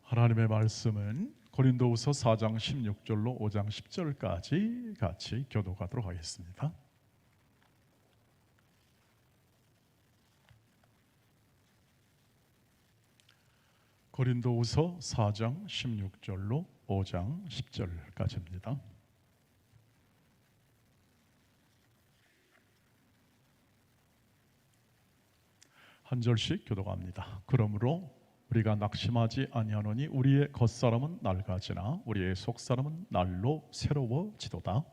하나님의 말씀은 고린도후서 4장 16절로 5장 10절까지 같이 교독하도록 하겠습니다. 고린도후서 4장 16절로 5장 10절까지입니다. 한 절씩 교독합니다. 그러므로 우리가 낙심하지 아니하노니 우리의 겉사람은 낡아지나 우리의 속사람은 날로 새로워지도다.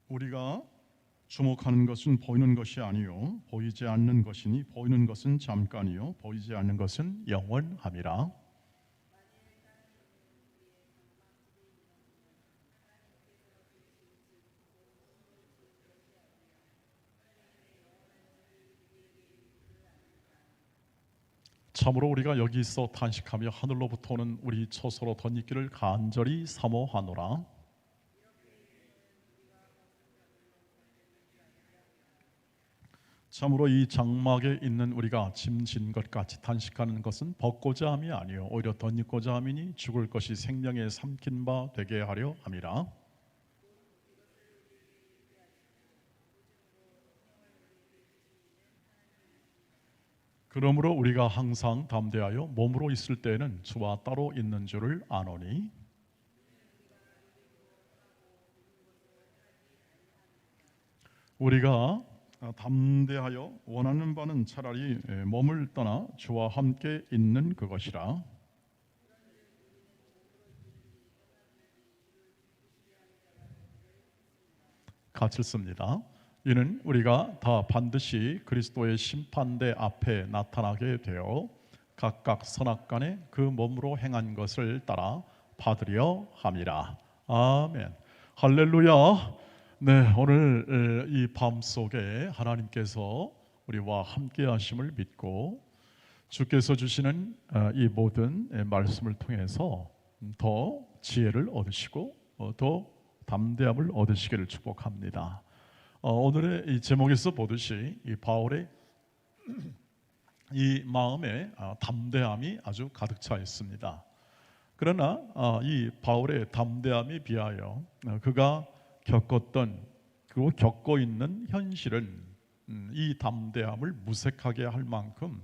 우리가 주목하는 것은 보이는 것이 아니요 보이지 않는 것이니 보이는 것은 잠깐이요 보이지 않는 것은 영원함이라. 참으로 우리가 여기 있어 탄식하며 하늘로부터 오는 우리 처소로 덧입기를 간절히 사모하노라. 참으로 이 장막에 있는 우리가 짐진 것 같이 탄식하는 것은 벗고자 함이 아니요 오히려 덧입고자 함이니 죽을 것이 생명에 삼킨 바 되게 하려 함이라. 그러므로 우리가 항상 담대하여 몸으로 있을 때에는 주와 따로 있는 줄을 아노니 우리가 담대하여 원하는 바는 차라리 몸을 떠나 주와 함께 있는 그것이라. 같이 읽습니다. 이는 우리가 다 반드시 그리스도의 심판대 앞에 나타나게 되어 각각 선악간에 그 몸으로 행한 것을 따라 받으려 함이라. 아멘. 할렐루야. 네, 오늘 이 밤 속에 하나님께서 우리와 함께 하심을 믿고 주께서 주시는 이 모든 말씀을 통해서 더 지혜를 얻으시고 더 담대함을 얻으시기를 축복합니다. 오늘의 이 제목에서 보듯이 이 바울의 이 마음에 담대함이 아주 가득 차 있습니다. 그러나 이 바울의 담대함에 비하여 그가 겪었던 그리고 겪고 있는 현실은 이 담대함을 무색하게 할 만큼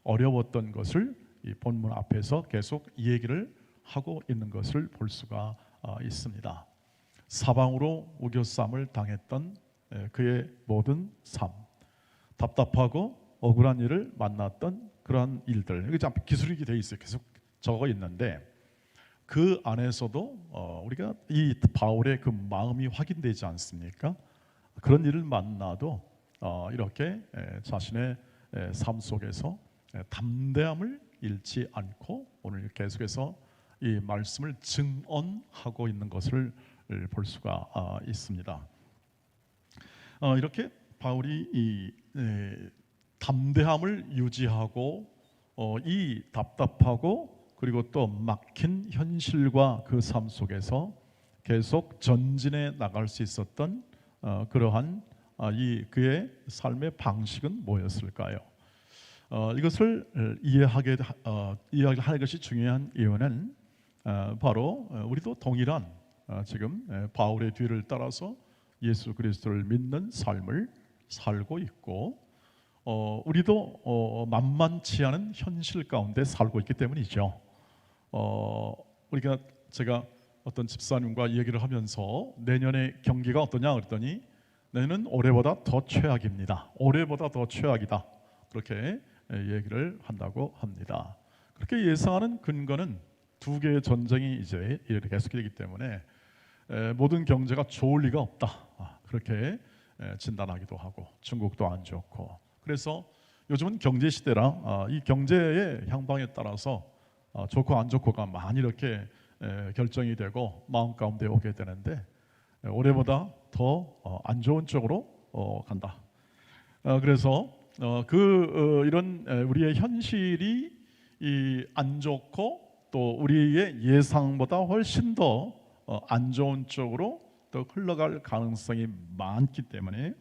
어려웠던 것을 이 본문 앞에서 계속 얘기를 하고 있는 것을 볼 수가 있습니다. 사방으로 우겨쌈을 당했던 그의 모든 삶, 답답하고 억울한 일을 만났던 그러한 일들, 여기 기술이 되어 있어요. 계속 적어 있는데 그 안에서도 우리가 이 바울의 그 마음이 확인되지 않습니까? 그런 일을 만나도 이렇게 자신의 삶 속에서 담대함을 잃지 않고 오늘 계속해서 이 말씀을 증언하고 있는 것을 볼 수가 있습니다. 이렇게 바울이 이 담대함을 유지하고 이 답답하고 그리고 또 막힌 현실과 그 삶 속에서 계속 전진해 나갈 수 있었던 그러한 이 그의 삶의 방식은 뭐였을까요? 이것을 이해하는 것이 중요한 이유는 바로 우리도 동일한 지금 바울의 뒤를 따라서 예수 그리스도를 믿는 삶을 살고 있고 우리도 만만치 않은 현실 가운데 살고 있기 때문이죠. 제가 어떤 집사님과 얘기를 하면서 내년의 경기가 어떠냐 그랬더니 내년은 올해보다 더 최악입니다. 올해보다 더 최악이다. 그렇게 얘기를 한다고 합니다. 그렇게 예상하는 근거는 두 개의 전쟁이 이제 계속되기 때문에 모든 경제가 좋을 리가 없다. 그렇게 진단하기도 하고 중국도 안 좋고 그래서 요즘은 경제 시대라 이 경제의 향방에 따라서 좋고 안 좋고가 많이 이렇게 결정이 되고 마음 가운데 오게 되는데 올해보다 더 안 좋은 쪽으로 간다. 그래서 이런 우리의 현실이 안 좋고 또 우리의 예상보다 훨씬 더 안 좋은 쪽으로 또 흘러갈 가능성이 많기 때문에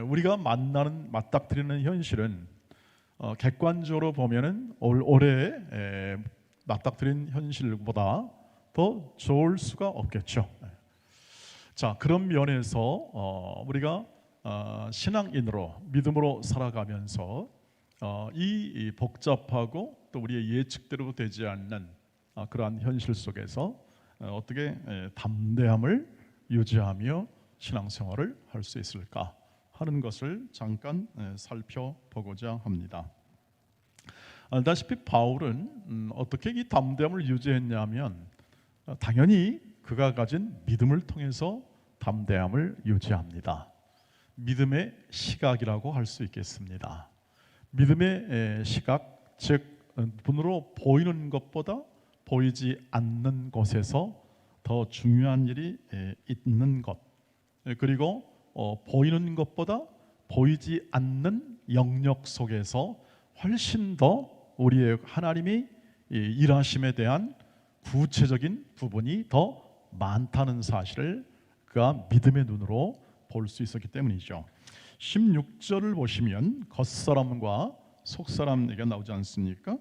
우리가 맞닥뜨리는 현실은 객관적으로 보면은 올해 맞닥뜨린 현실보다 더 좋을 수가 없겠죠. 자, 그런 면에서 우리가 신앙인으로 믿음으로 살아가면서 이 복잡하고 또 우리의 예측대로 되지 않는 그러한 현실 속에서 어떻게 담대함을 유지하며 신앙생활을 할 수 있을까 하는 것을 잠깐 살펴보고자 합니다. 알다시피 바울은 어떻게 이 담대함을 유지했냐면 당연히 그가 가진 믿음을 통해서 담대함을 유지합니다. 믿음의 시각이라고 할 수 있겠습니다. 믿음의 시각, 즉 눈으로 보이는 것보다 보이지 않는 곳에서 더 중요한 일이 있는 것, 그리고 보이는 것보다 보이지 않는 영역 속에서 훨씬 더 우리의 하나님이 일하심에 대한 구체적인 부분이 더 많다는 사실을 그가 믿음의 눈으로 볼 수 있었기 때문이죠. 16절을 보시면 겉사람과 속사람 얘기가 나오지 않습니까?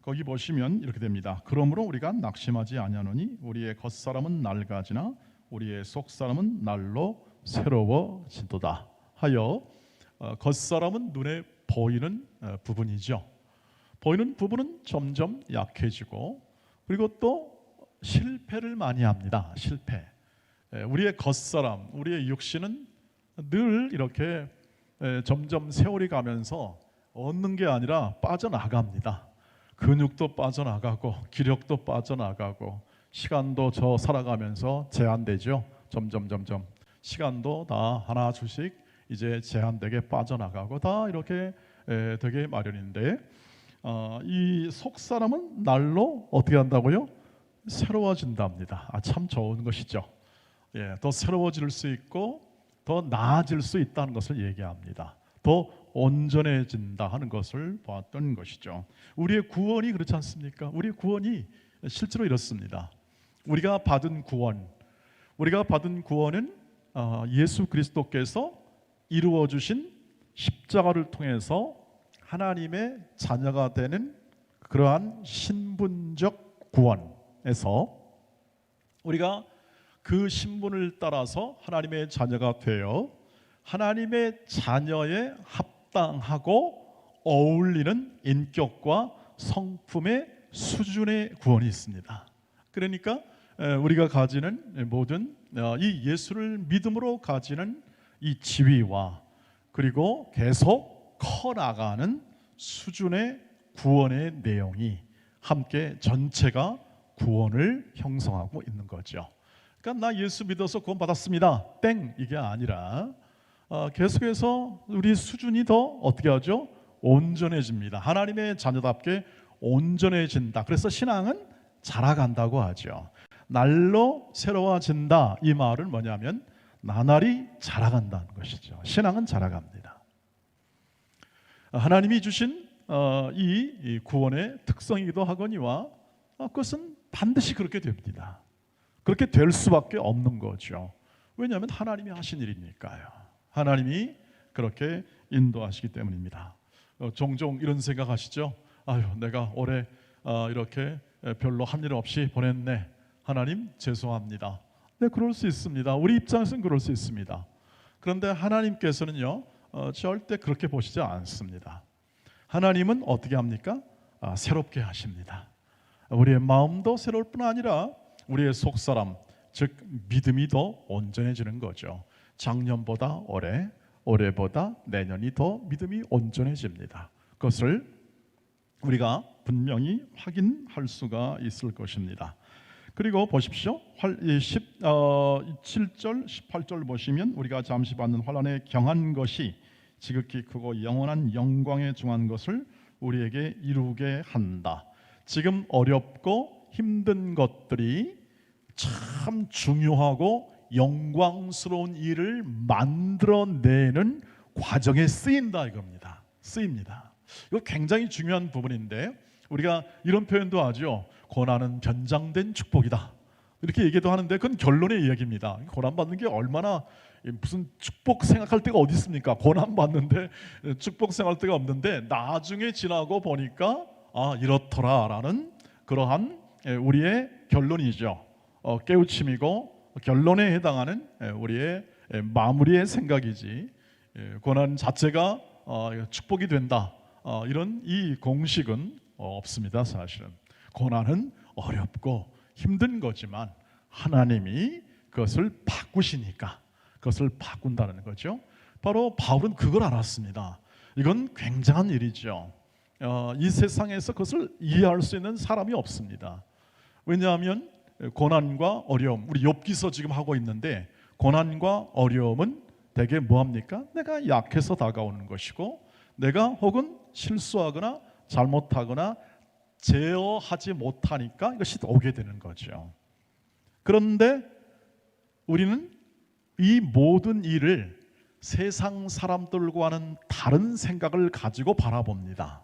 거기 보시면 이렇게 됩니다. 그러므로 우리가 낙심하지 아니하노니 우리의 겉사람은 낡아지나 우리의 속사람은 날로 새로워지도다 하여 겉사람은 눈에 보이는 부분이죠. 보이는 부분은 점점 약해지고 그리고 또 실패를 많이 합니다. 실패. 우리의 겉사람, 우리의 육신은 늘 이렇게 점점 세월이 가면서 얻는 게 아니라 빠져나갑니다. 근육도 빠져나가고 기력도 빠져나가고 시간도 저 살아가면서 제한되죠. 점점 시간도 다 하나 둘씩 이제 제한되게 빠져나가고 다 이렇게 되게 마련인데 이 속사람은 날로 어떻게 한다고요? 새로워진답니다. 참 좋은 것이죠. 더 새로워질 수 있고 더 나아질 수 있다는 것을 얘기합니다. 더 온전해진다 하는 것을 보았던 것이죠. 우리의 구원이 그렇지 않습니까? 우리의 구원이 실제로 이렇습니다. 우리가 받은 구원은 예수 그리스도께서 이루어 주신 십자가를 통해서 하나님의 자녀가 되는 그러한 신분적 구원에서 우리가 그 신분을 따라서 하나님의 자녀가 되어 하나님의 자녀에 합당하고 어울리는 인격과 성품의 수준의 구원이 있습니다. 그러니까 우리가 가지는 모든 이 예수를 믿음으로 가지는 이 지위와 그리고 계속 커나가는 수준의 구원의 내용이 함께 전체가 구원을 형성하고 있는 거죠. 그러니까 나 예수 믿어서 구원 받았습니다. 땡 이게 아니라 계속해서 우리 수준이 더 어떻게 하죠? 온전해집니다. 하나님의 자녀답게 온전해진다. 그래서 신앙은 자라간다고 하죠. 날로 새로워진다. 이 말은 뭐냐면 나날이 자라간다는 것이죠. 신앙은 자라갑니다. 하나님이 주신 이 구원의 특성이기도 하거니와 그것은 반드시 그렇게 됩니다. 그렇게 될 수밖에 없는 거죠. 왜냐하면 하나님이 하신 일이니까요. 하나님이 그렇게 인도하시기 때문입니다. 종종 이런 생각하시죠? 아유, 내가 올해 이렇게 별로 한 일 없이 보냈네. 하나님 죄송합니다. 네, 그럴 수 있습니다. 우리 입장에서는 그럴 수 있습니다. 그런데 하나님께서는요 절대 그렇게 보시지 않습니다. 하나님은 어떻게 합니까? 새롭게 하십니다. 우리의 마음도 새로울 뿐 아니라 우리의 속사람, 즉 믿음이 더 온전해지는 거죠. 작년보다 올해보다 내년이 더 믿음이 온전해집니다. 그것을 우리가 분명히 확인할 수가 있을 것입니다. 그리고 보십시오. 17절, 18절 보시면 우리가 잠시 받는 환난에 경한 것이 지극히 크고 영원한 영광에 중한 것을 우리에게 이루게 한다. 지금 어렵고 힘든 것들이 참 중요하고 영광스러운 일을 만들어내는 과정에 쓰인다 이겁니다. 쓰입니다. 이거 굉장히 중요한 부분인데 우리가 이런 표현도 하죠. 고난은 변장된 축복이다. 이렇게 얘기도 하는데 그건 결론의 이야기입니다. 고난 받는 게 얼마나 무슨 축복 생각할 데가 어디 있습니까? 고난 받는데 축복 생각할 데가 없는데 나중에 지나고 보니까 이렇더라라는 그러한 우리의 결론이죠. 깨우침이고 결론에 해당하는 우리의 마무리의 생각이지 고난 자체가 축복이 된다 이런 이 공식은 없습니다. 사실은 고난은 어렵고 힘든 거지만 하나님이 그것을 바꾸시니까 그것을 바꾼다는 거죠. 바로 바울은 그걸 알았습니다. 이건 굉장한 일이죠. 이 세상에서 그것을 이해할 수 있는 사람이 없습니다. 왜냐하면 고난과 어려움, 우리 욥기서 지금 하고 있는데 고난과 어려움은 대개 뭐합니까? 내가 약해서 다가오는 것이고 내가 혹은 실수하거나 잘못하거나 제어하지 못하니까 이것이 오게 되는 거죠. 그런데 우리는 이 모든 일을 세상 사람들과는 다른 생각을 가지고 바라봅니다.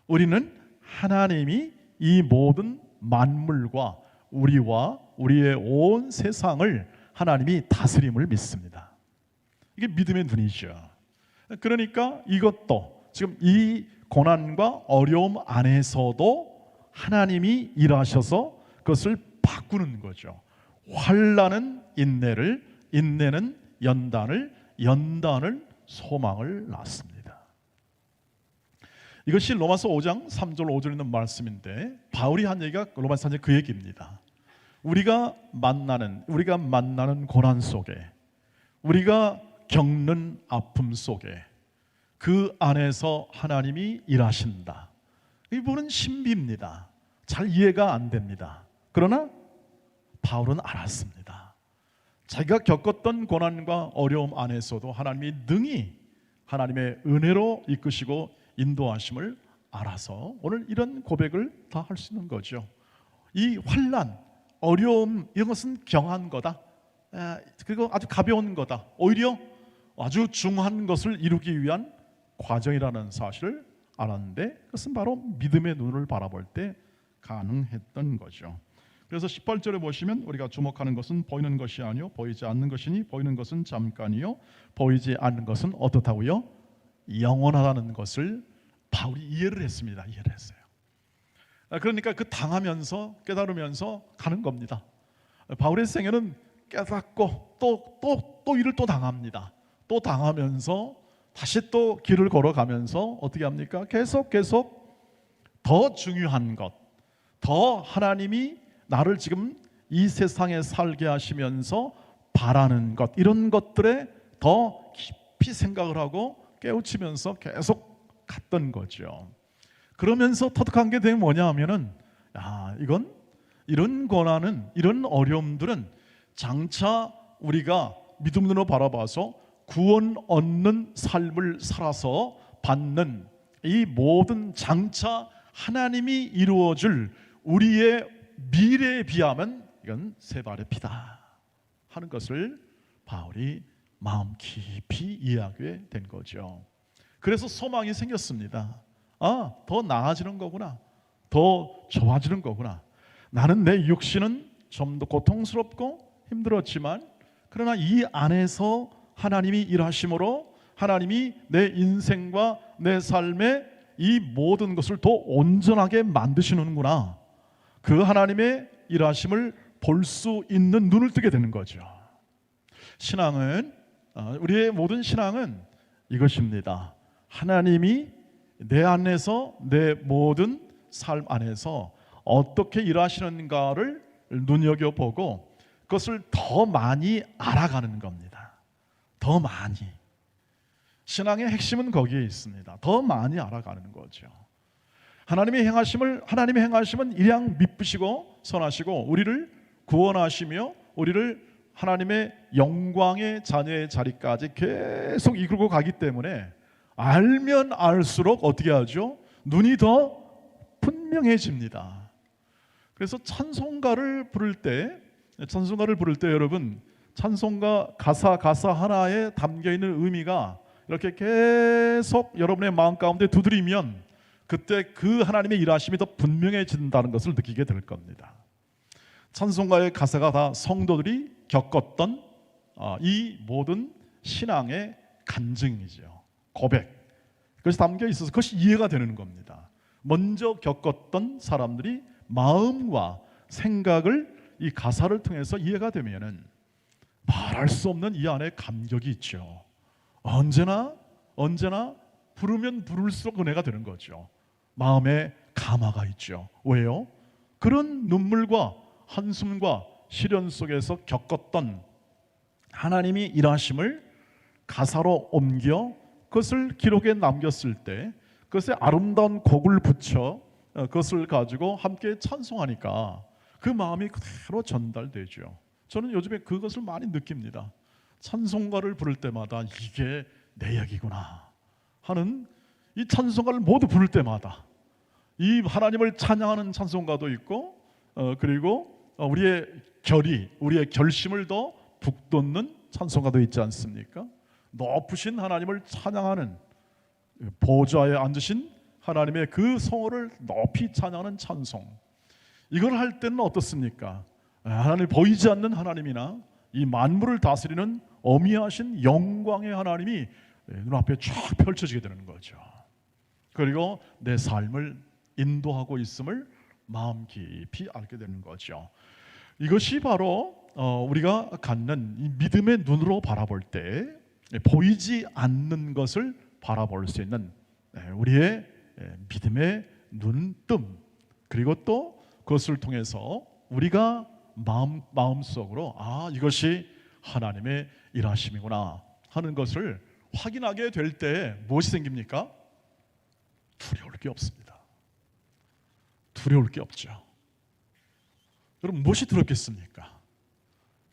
우리는 하나님이 이 모든 만물과 우리와 우리의 온 세상을 하나님이 다스림을 믿습니다. 이게 믿음의 눈이죠. 그러니까 이것도 지금 이 고난과 어려움 안에서도 하나님이 일하셔서 그것을 바꾸는 거죠. 환난은 인내를, 인내는 연단을, 연단을 소망을 낳습니다. 이것이 로마서 5장 3절 5절에 있는 말씀인데 바울이 한 얘기가 로마서 4장 그 얘기입니다. 우리가 만나는 고난 속에 우리가 겪는 아픔 속에 그 안에서 하나님이 일하신다. 이 부분은 신비입니다. 잘 이해가 안 됩니다. 그러나 바울은 알았습니다. 자기가 겪었던 고난과 어려움 안에서도 하나님이 능히 하나님의 은혜로 이끄시고 인도하심을 알아서 오늘 이런 고백을 다 할 수 있는 거죠. 이 환난, 어려움 이런 것은 경한 거다. 그리고 아주 가벼운 거다. 오히려 아주 중한 것을 이루기 위한 과정이라는 사실을 알았는데 그것은 바로 믿음의 눈을 바라볼 때 가능했던 거죠. 그래서 18절에 보시면 우리가 주목하는 것은 보이는 것이 아니요 보이지 않는 것이니 보이는 것은 잠깐이요 보이지 않는 것은 어떻다고요? 영원하다는 것을 바울이 이해를 했습니다. 이해를 했어요. 그러니까 그 당하면서 깨달으면서 가는 겁니다. 바울의 생애는 깨닫고 또 일을 또 당합니다. 또 당하면서 다시 또 길을 걸어가면서 어떻게 합니까? 계속 더 중요한 것, 더 하나님이 나를 지금 이 세상에 살게 하시면서 바라는 것, 이런 것들에 더 깊이 생각을 하고 깨우치면서 계속 갔던 거죠. 그러면서 터득한 게 되게 뭐냐 하면은 이건 이런 고난은 이런 어려움들은 장차 우리가 믿음으로 바라봐서 구원 얻는 삶을 살아서 받는 이 모든 장차 하나님이 이루어줄 우리의 미래에 비하면 이건 세 발의 피다 하는 것을 바울이 마음 깊이 이해하게 된 거죠. 그래서 소망이 생겼습니다. 더 나아지는 거구나. 더 좋아지는 거구나. 나는 내 육신은 좀 더 고통스럽고 힘들었지만 그러나 이 안에서 하나님이 일하심으로 하나님이 내 인생과 내 삶의 이 모든 것을 더 온전하게 만드시는구나. 그 하나님의 일하심을 볼 수 있는 눈을 뜨게 되는 거죠. 신앙은 우리의 모든 신앙은 이것입니다. 하나님이 내 안에서 내 모든 삶 안에서 어떻게 일하시는가를 눈여겨보고 그것을 더 많이 알아가는 겁니다. 더 많이. 신앙의 핵심은 거기에 있습니다. 더 많이 알아가는 거죠. 하나님의 행하심은 일양 미쁘시고 선하시고 우리를 구원하시며 우리를 하나님의 영광의 자녀의 자리까지 계속 이끌고 가기 때문에 알면 알수록 어떻게 하죠? 눈이 더 분명해집니다. 그래서 찬송가를 부를 때 여러분 찬송가 가사 하나에 담겨있는 의미가 이렇게 계속 여러분의 마음 가운데 두드리면 그때 그 하나님의 일하심이 더 분명해진다는 것을 느끼게 될 겁니다. 찬송가의 가사가 다 성도들이 겪었던 이 모든 신앙의 간증이죠. 고백. 그것이 담겨 있어서 그것이 이해가 되는 겁니다. 먼저 겪었던 사람들이 마음과 생각을 이 가사를 통해서 이해가 되면은 말할 수 없는 이 안에 감격이 있죠. 언제나 부르면 부를수록 은혜가 되는 거죠. 마음에 감화가 있죠. 왜요? 그런 눈물과 한숨과 시련 속에서 겪었던 하나님이 일하심을 가사로 옮겨 그것을 기록에 남겼을 때 그것에 아름다운 곡을 붙여 그것을 가지고 함께 찬송하니까 그 마음이 그대로 전달되죠. 저는 요즘에 그것을 많이 느낍니다. 찬송가를 부를 때마다 이게 내 얘기구나 하는, 이 찬송가를 모두 부를 때마다 이 하나님을 찬양하는 찬송가도 있고 그리고 우리의 우리의 결심을 더 북돋는 찬송가도 있지 않습니까? 높으신 하나님을 찬양하는, 보좌에 앉으신 하나님의 그 성호를 높이 찬양하는 찬송, 이걸 할 때는 어떻습니까? 하나님, 보이지 않는 하나님이나 이 만물을 다스리는 어미하신 영광의 하나님이 눈앞에 쫙 펼쳐지게 되는 거죠. 그리고 내 삶을 인도하고 있음을 마음 깊이 알게 되는 거죠. 이것이 바로 우리가 갖는 이 믿음의 눈으로 바라볼 때 보이지 않는 것을 바라볼 수 있는 우리의 믿음의 눈뜸, 그리고 또 그것을 통해서 우리가 마음속으로 이것이 하나님의 일하심이구나 하는 것을 확인하게 될 때 무엇이 생깁니까? 두려울 게 없습니다. 두려울 게 없죠. 여러분, 무엇이 두렵겠습니까?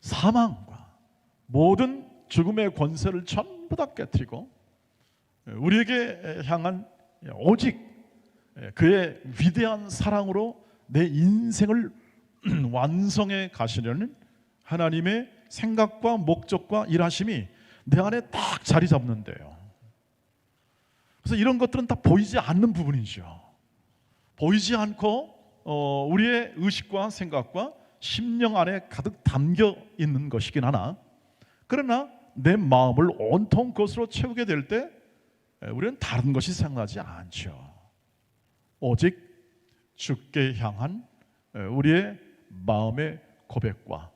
사망과 모든 죽음의 권세를 전부 다 깨뜨리고 우리에게 향한 오직 그의 위대한 사랑으로 내 인생을 완성해 가시려는 하나님의 생각과 목적과 일하심이 내 안에 딱 자리 잡는데요. 그래서 이런 것들은 다 보이지 않는 부분이죠. 보이지 않고 우리의 의식과 생각과 심령 안에 가득 담겨 있는 것이긴 하나, 그러나 내 마음을 온통 그것으로 채우게 될 때 우리는 다른 것이 생각나지 않죠. 오직 주께 향한 우리의 마음의 고백과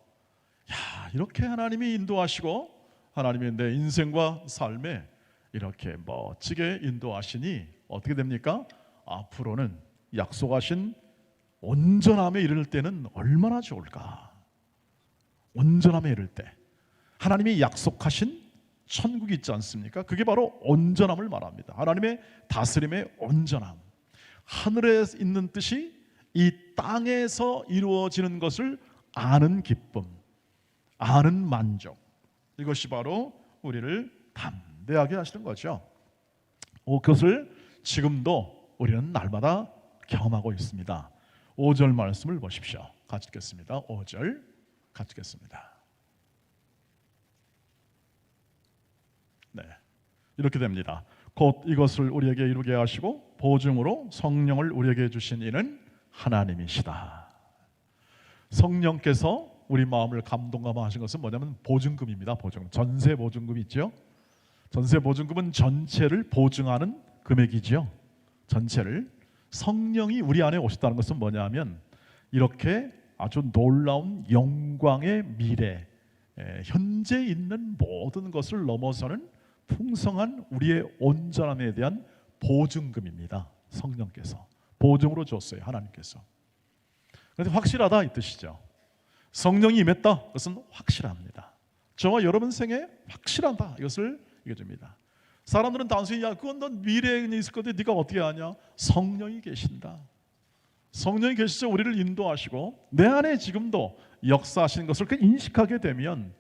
이렇게 하나님이 인도하시고 하나님이 내 인생과 삶에 이렇게 멋지게 인도하시니 어떻게 됩니까? 앞으로는 약속하신 온전함에 이를 때는 얼마나 좋을까. 온전함에 이를 때 하나님이 약속하신 천국이 있지 않습니까? 그게 바로 온전함을 말합니다. 하나님의 다스림의 온전함, 하늘에 있는 뜻이 이 땅에서 이루어지는 것을 아는 기쁨, 아는 만족, 이것이 바로 우리를 담대하게 하시는 거죠. 그것을 지금도 우리는 날마다 경험하고 있습니다. 5절 말씀을 보십시오. 같이 읽겠습니다. 5절 같이 읽겠습니다. 네, 이렇게 됩니다. 곧 이것을 우리에게 이루게 하시고 보증으로 성령을 우리에게 주신 이는 하나님이시다. 성령께서 우리 마음을 감동하신 것은 뭐냐면 보증금입니다. 보증금, 전세 보증금 있죠. 전세 보증금은 전체를 보증하는 금액이죠. 전체를. 성령이 우리 안에 오셨다는 것은 뭐냐면 이렇게 아주 놀라운 영광의 미래, 현재 있는 모든 것을 넘어서는 풍성한 우리의 온전함에 대한 보증금입니다. 성령께서 보증으로 줬어요. 하나님께서. 그런데 확실하다 이 뜻이죠. 성령이 임했다. 그것은 확실합니다. 저와 여러분 생에 확실하다. 이것을 얘기해줍니다. 사람들은 단순히 그건 넌 미래에 있을 건데 네가 어떻게 아냐? 성령이 계신다. 성령이 계시죠. 우리를 인도하시고 내 안에 지금도 역사하시는 것을 인식하게 되면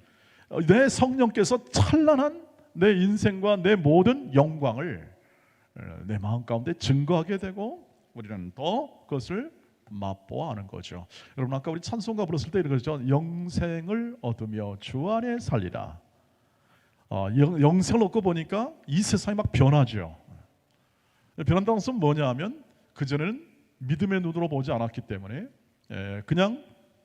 내 성령께서 찬란한 내 인생과 내 모든 영광을 내 마음 가운데 증거하게 되고 우리는 더 그것을 맛보아하는 거죠. 여러분, 아까 우리 찬송가 부르실 때 이러죠. 영생을 얻으며 주 안에 살리라. 영생을 얻고 보니까 이 세상이 막 변하죠. 변한다는 것은 뭐냐 하면 그전에는 믿음의 눈으로 보지 않았기 때문에 그냥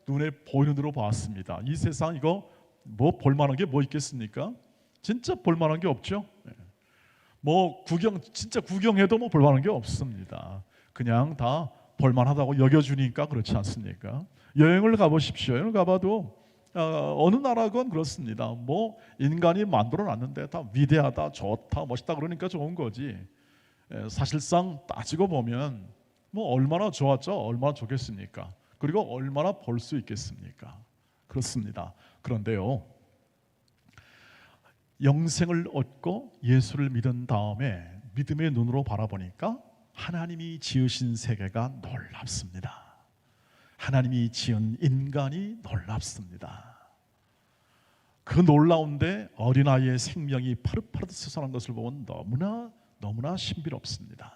눈에 보이는 대로 봤습니다. 이 세상 이거 뭐 볼만한 게 뭐 있겠습니까? 진짜 볼만한 게 없죠. 뭐 진짜 구경해도 뭐 볼만한 게 없습니다. 그냥 다 볼만하다고 여겨주니까 그렇지 않습니까? 여행을 가보십시오. 여행을 가봐도 어느 나라건 그렇습니다. 뭐 인간이 만들어놨는데 다 위대하다, 좋다, 멋있다 그러니까 좋은 거지. 사실상 따지고 보면 뭐 얼마나 좋았죠, 얼마나 좋겠습니까? 그리고 얼마나 볼 수 있겠습니까? 그렇습니다. 그런데요, 영생을 얻고 예수를 믿은 다음에 믿음의 눈으로 바라보니까 하나님이 지으신 세계가 놀랍습니다. 하나님이 지은 인간이 놀랍습니다. 그 놀라운데 어린아이의 생명이 파릇파릇 솟아난 것을 보면 너무나 신비롭습니다.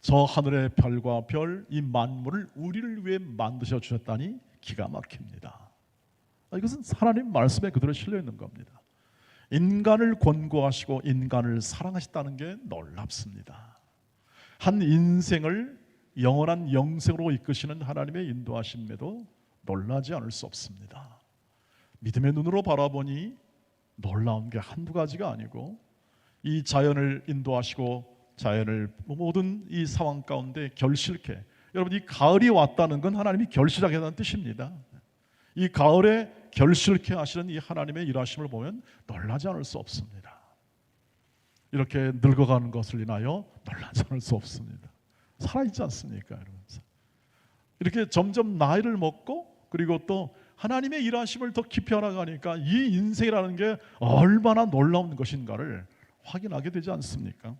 저 하늘의 별과 별, 이 만물을 우리를 위해 만드셔 주셨다니 기가 막힙니다. 이것은 하나님 말씀에 그대로 실려 있는 겁니다. 인간을 권고하시고 인간을 사랑하셨다는 게 놀랍습니다. 한 인생을 영원한 영생으로 이끄시는 하나님의 인도하심에도 놀라지 않을 수 없습니다. 믿음의 눈으로 바라보니 놀라운 게 한두 가지가 아니고 이 자연을 인도하시고 자연을 모든 이 상황 가운데 결실케, 여러분 이 가을이 왔다는 건 하나님이 결실하겠다는 뜻입니다. 이 가을에 결실케 하시는 이 하나님의 일하심을 보면 놀라지 않을 수 없습니다. 이렇게 늙어가는 것을 인하여 놀라지 않을 수 없습니다. 살아있지 않습니까, 여러분? 이렇게 점점 나이를 먹고 그리고 또 하나님의 일하심을 더 깊이 알아가니까 이 인생이라는 게 얼마나 놀라운 것인가를 확인하게 되지 않습니까?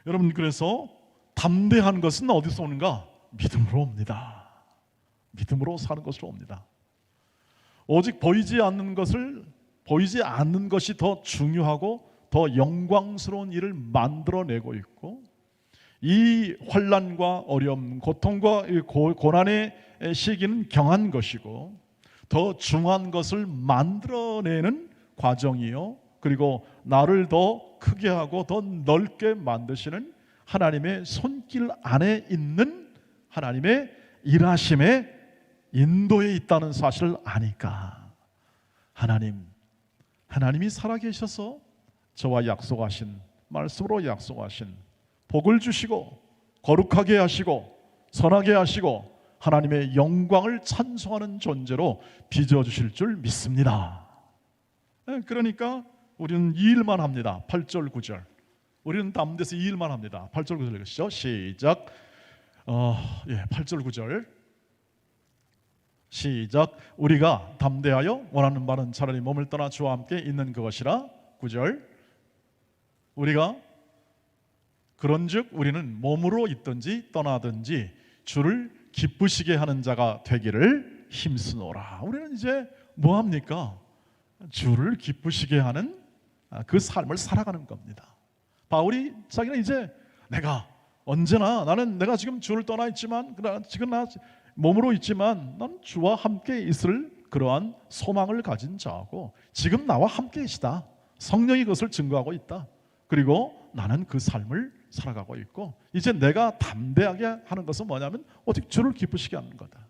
여러분, 그래서 담대한 것은 어디서 오는가? 믿음으로 옵니다. 믿음으로 사는 것으로 옵니다. 오직 보이지 않는 것이 더 중요하고 더 영광스러운 일을 만들어내고 있고, 이 환난과 어려움, 고통과 고난의 시기는 경한 것이고 더 중한 것을 만들어내는 과정이요, 그리고 나를 더 크게 하고 더 넓게 만드시는 하나님의 손길 안에 있는 하나님의 일하심의 인도에 있다는 사실을 아니까 하나님이 살아계셔서 저와 약속하신, 말씀으로 약속하신 복을 주시고 거룩하게 하시고 선하게 하시고 하나님의 영광을 찬송하는 존재로 빚어주실 줄 믿습니다. 그러니까 우리는 이 일만 합니다. 8절 9절 우리는 담대해서 이 일만 합니다. 8절 9절 읽으시죠. 시작. 8절 9절 시작. 우리가 담대하여 원하는 바는 차라리 몸을 떠나 주와 함께 있는 그것이라. 9절 우리가 그런즉 우리는 몸으로 있든지 떠나든지 주를 기쁘시게 하는 자가 되기를 힘쓰노라. 우리는 이제 뭐 합니까? 주를 기쁘시게 하는 그 삶을 살아가는 겁니다. 바울이 자기는 이제 내가 지금 주를 떠나 있지만, 지금 나 몸으로 있지만 난 주와 함께 있을 그러한 소망을 가진 자고, 지금 나와 함께 계시다. 성령이 그것을 증거하고 있다. 그리고 나는 그 삶을 살아가고 있고, 이제 내가 담대하게 하는 것은 뭐냐면 오직 주를 기쁘시게 하는 거다.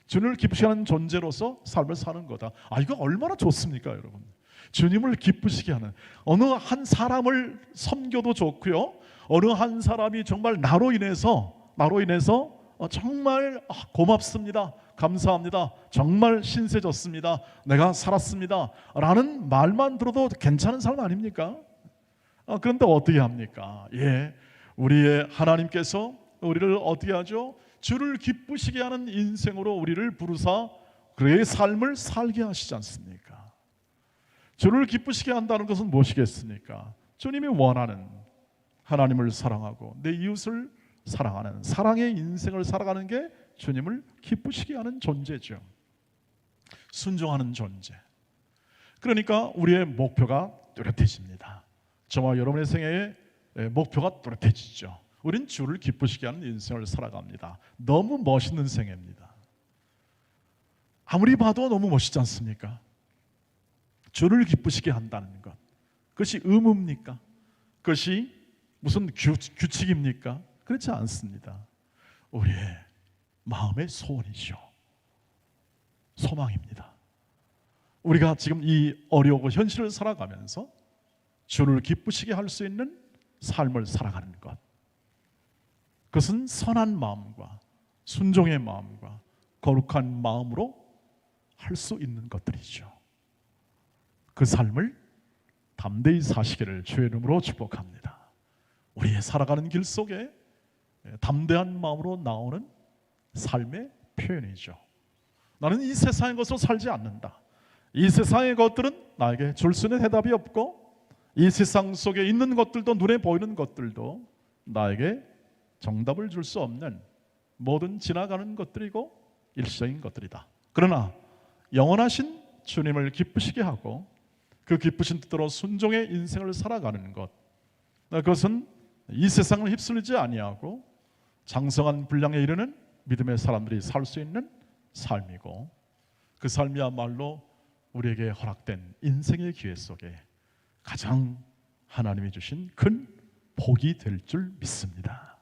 주를 기쁘시게 하는 존재로서 삶을 사는 거다. 이거 얼마나 좋습니까, 여러분? 주님을 기쁘시게 하는, 어느 한 사람을 섬겨도 좋고요, 어느 한 사람이 정말 나로 인해서 정말 고맙습니다, 감사합니다, 정말 신세졌습니다, 내가 살았습니다 라는 말만 들어도 괜찮은 사람 아닙니까? 그런데 어떻게 합니까? 우리의 하나님께서 우리를 어떻게 하죠? 주를 기쁘시게 하는 인생으로 우리를 부르사 그의 삶을 살게 하시지 않습니까? 주를 기쁘시게 한다는 것은 무엇이겠습니까? 주님이 원하는 하나님을 사랑하고 내 이웃을 사랑하는 사랑의 인생을 살아가는 게 주님을 기쁘시게 하는 존재죠. 순종하는 존재. 그러니까 우리의 목표가 뚜렷해집니다. 저와 여러분의 생애의 목표가 뚜렷해지죠. 우린 주를 기쁘시게 하는 인생을 살아갑니다. 너무 멋있는 생애입니다. 아무리 봐도 너무 멋있지 않습니까? 주를 기쁘시게 한다는 것, 그것이 의무입니까? 그것이 무슨 규칙입니까? 그렇지 않습니다. 우리의 마음의 소원이죠. 소망입니다. 우리가 지금 이 어려운 현실을 살아가면서 주를 기쁘시게 할 수 있는 삶을 살아가는 것, 그것은 선한 마음과 순종의 마음과 거룩한 마음으로 할 수 있는 것들이죠. 그 삶을 담대히 사시기를 주의 이름으로 축복합니다. 우리의 살아가는 길 속에 담대한 마음으로 나오는 삶의 표현이죠. 나는 이 세상의 것으로 살지 않는다. 이 세상의 것들은 나에게 줄 수 있는 해답이 없고, 이 세상 속에 있는 것들도, 눈에 보이는 것들도 나에게 정답을 줄 수 없는 모든 지나가는 것들이고 일시적인 것들이다. 그러나 영원하신 주님을 기쁘시게 하고 그 기쁘신 뜻대로 순종의 인생을 살아가는 것, 그것은 이 세상을 휩쓸리지 아니하고 장성한 분량에 이르는 믿음의 사람들이 살 수 있는 삶이고, 그 삶이야말로 우리에게 허락된 인생의 기회 속에 가장 하나님이 주신 큰 복이 될 줄 믿습니다.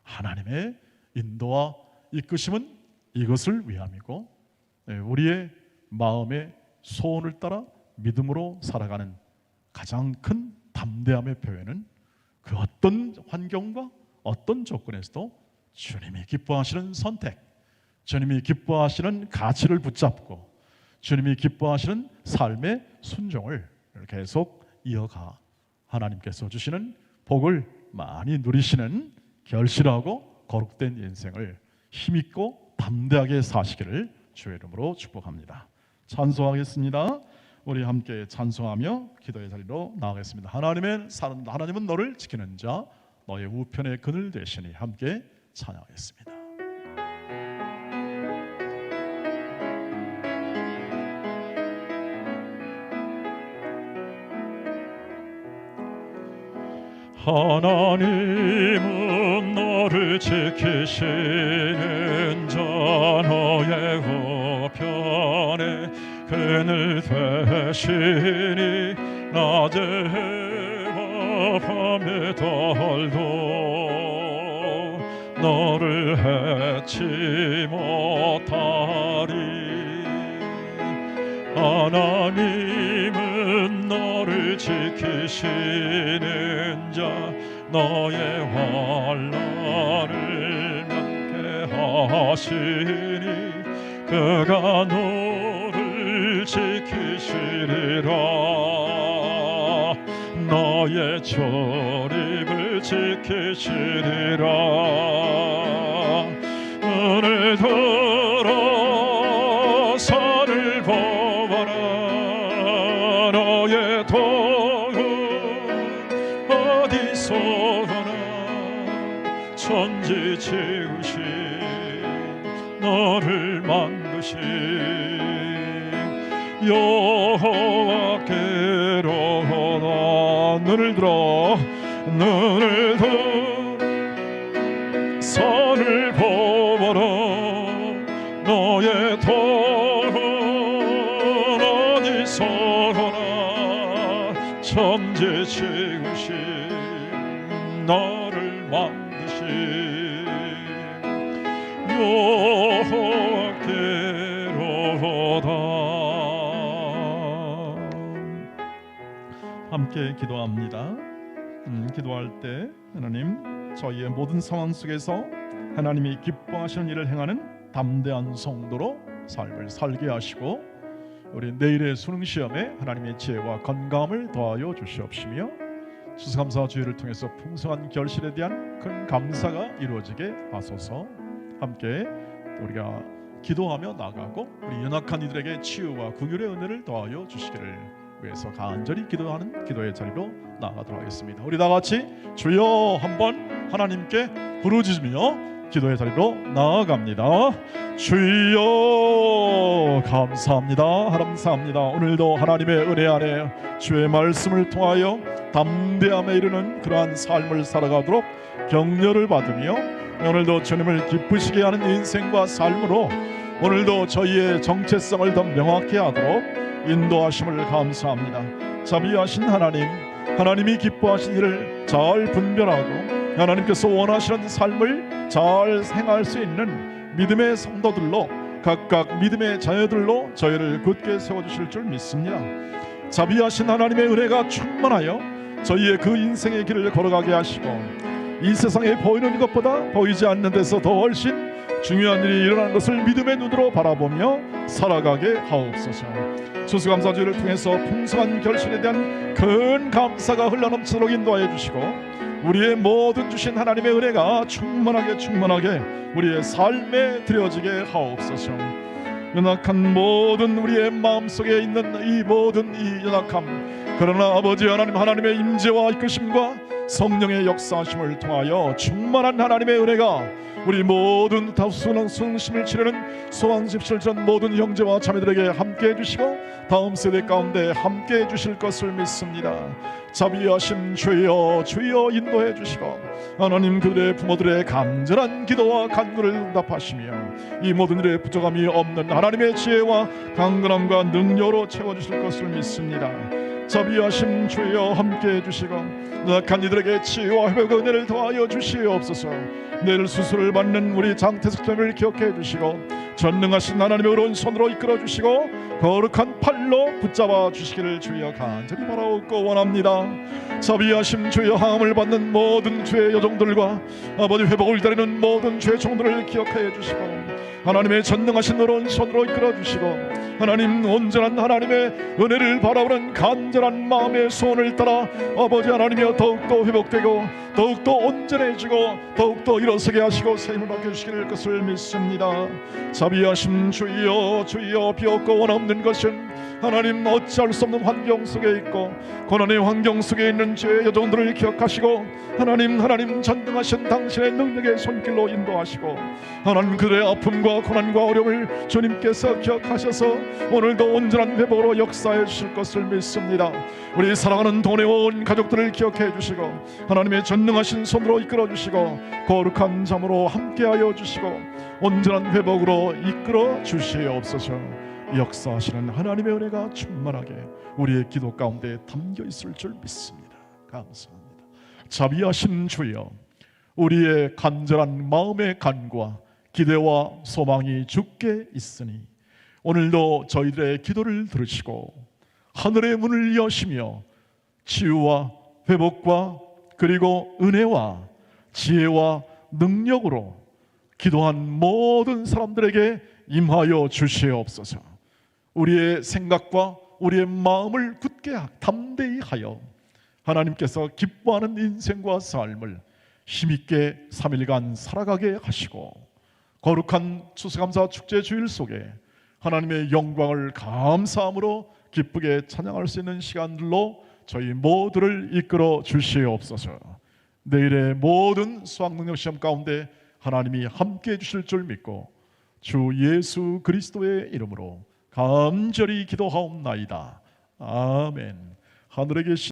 하나님의 인도와 이끄심은 이것을 위함이고, 우리의 마음의 소원을 따라 믿음으로 살아가는 가장 큰 담대함의 표현은 그 어떤 환경과 어떤 조건에서도 주님이 기뻐하시는 선택, 주님이 기뻐하시는 가치를 붙잡고 주님이 기뻐하시는 삶의 순종을 계속 이어가 하나님께서 주시는 복을 많이 누리시는 결실하고 거룩된 인생을 힘있고 담대하게 사시기를 주의 이름으로 축복합니다. 찬송하겠습니다. 우리 함께 찬송하며 기도의 자리로 나가겠습니다. 하나님은 너를 지키는 자, 너의 우편의 그늘 되시니. 함께 찬양하겠습니다. 하나님은 너를 지키시는 자, 너의 우편에 그늘 되시니. 낮에와 밤에도 너를 해치 못하리. 하나님은 너를 지키시는 자, 너의 환난을 면케하시니. 그가 너를 지키시리라. 너의 출입을 지키시리라. 오늘 들어 산을 보아라. 너의 도는 어디서나 천지 지으신 너를 만드신 여호와께로다. 눈을 들어 산을 보아라. 너의 도는 어디서나 천지 지으신 너를 만드신 여호와께로다. 함께 기도합니다. 기도할 때 하나님, 저희의 모든 상황 속에서 하나님이 기뻐하시는 일을 행하는 담대한 성도로 삶을 살게 하시고, 우리 내일의 수능 시험에 하나님의 지혜와 건강함을 더하여 주시옵시며, 추수감사 주일을 통해서 풍성한 결실에 대한 큰 감사가 이루어지게 하소서. 함께 우리가 기도하며 나가고 우리 연약한 이들에게 치유와 긍휼의 은혜를 더하여 주시기를 위해서 간절히 기도하는 기도의 자리로 나가도록 하겠습니다. 우리 다 같이 주여 한번 하나님께 부르짖으며 기도의 자리로 나아갑니다. 주여 감사합니다. 감사합니다. 오늘도 하나님의 은혜 안에 주의 말씀을 통하여 담대함에 이르는 그러한 삶을 살아가도록 격려를 받으며, 오늘도 주님을 기쁘시게 하는 인생과 삶으로 오늘도 저희의 정체성을 더 명확히 하도록 인도하심을 감사합니다. 자비하신 하나님, 하나님이 기뻐하신 일을 잘 분별하고 하나님께서 원하시는 삶을 잘 행할 수 있는 믿음의 성도들로 각각 믿음의 자녀들로 저희를 굳게 세워주실 줄 믿습니다. 자비하신 하나님의 은혜가 충만하여 저희의 그 인생의 길을 걸어가게 하시고 이 세상에 보이는 것보다 보이지 않는 데서 더 훨씬 중요한 일이 일어나는 것을 믿음의 눈으로 바라보며 살아가게 하옵소서. 추수감사주를 통해서 풍성한 결실에 대한 큰 감사가 흘러넘치도록 인도하여 주시고 우리의 모든 주신 하나님의 은혜가 충만하게 우리의 삶에 드려지게 하옵소서. 연약한 모든 우리의 마음속에 있는 이 모든 이 연약함, 그러나 아버지 하나님의 임재와 이끄심과 성령의 역사하심을 통하여 충만한 하나님의 은혜가 우리 모든 수능심을 치르는 소망집시를 치는 모든 형제와 자매들에게 함께해 주시고 다음 세대 가운데 함께해 주실 것을 믿습니다. 자비하신 주여 인도해 주시고 하나님 그들의 부모들의 간절한 기도와 간구를 응답하시며 이 모든 일에 부족함이 없는 하나님의 지혜와 강건함과 능력으로 채워주실 것을 믿습니다. 자비하신 주여 함께해 주시고 연약한 이들에게 치유와 회복의 은혜를 더하여 주시옵소서. 내일 수술을 받는 우리 장태석 장을 기억해 주시고 전능하신 하나님의 오른손으로 이끌어 주시고 거룩한 팔로 붙잡아 주시기를 주여 간절히 바라옵고 원합니다. 자비하심 주여 항함을 받는 모든 주의 여종들과 아버지 회복을 기다리는 모든 주의 종들을 기억하여 주시고 하나님의 전능하신 오른손으로 이끌어 주시고 하나님 온전한 하나님의 은혜를 바라보는 간절한 마음의 소원을 따라 아버지 하나님이여 더욱더 회복되고 더욱더 온전해지고 더욱더 일어서게 하시고 세임을 맡겨주시길 것을 믿습니다. 자비하심 주여 비었고 원없는 것은 하나님 어찌할 수 없는 환경 속에 있고 고난의 환경 속에 있는 죄의 여종들을 기억하시고 하나님 전능하신 당신의 능력의 손길로 인도하시고 하나님 그들의 아픔과 고난과 어려움을 주님께서 기억하셔서 오늘도 온전한 회복으로 역사해 주실 것을 믿습니다. 우리 사랑하는 돈의 온 가족들을 기억해 주시고 하나님의 전능하신 손으로 이끌어 주시고 거룩한 잠으로 함께하여 주시고 온전한 회복으로 이끌어 주시옵소서. 역사하시는 하나님의 은혜가 충만하게 우리의 기도 가운데 담겨 있을 줄 믿습니다. 감사합니다. 자비하신 주여 우리의 간절한 마음의 간구와 기대와 소망이 주께 있으니 오늘도 저희들의 기도를 들으시고 하늘의 문을 여시며 치유와 회복과 그리고 은혜와 지혜와 능력으로 기도한 모든 사람들에게 임하여 주시옵소서. 우리의 생각과 우리의 마음을 굳게 담대히 하여 하나님께서 기뻐하는 인생과 삶을 힘있게 3일간 살아가게 하시고 거룩한 추수감사 축제 주일 속에 하나님의 영광을 감사함으로 기쁘게 찬양할 수 있는 시간들로 저희 모두를 이끌어 주시옵소서. 내일의 모든 수학능력 시험 가운데 하나님이 함께해 주실 줄 믿고 주 예수 그리스도의 이름으로 간절히 기도하옵나이다. 아멘. 하늘에 계신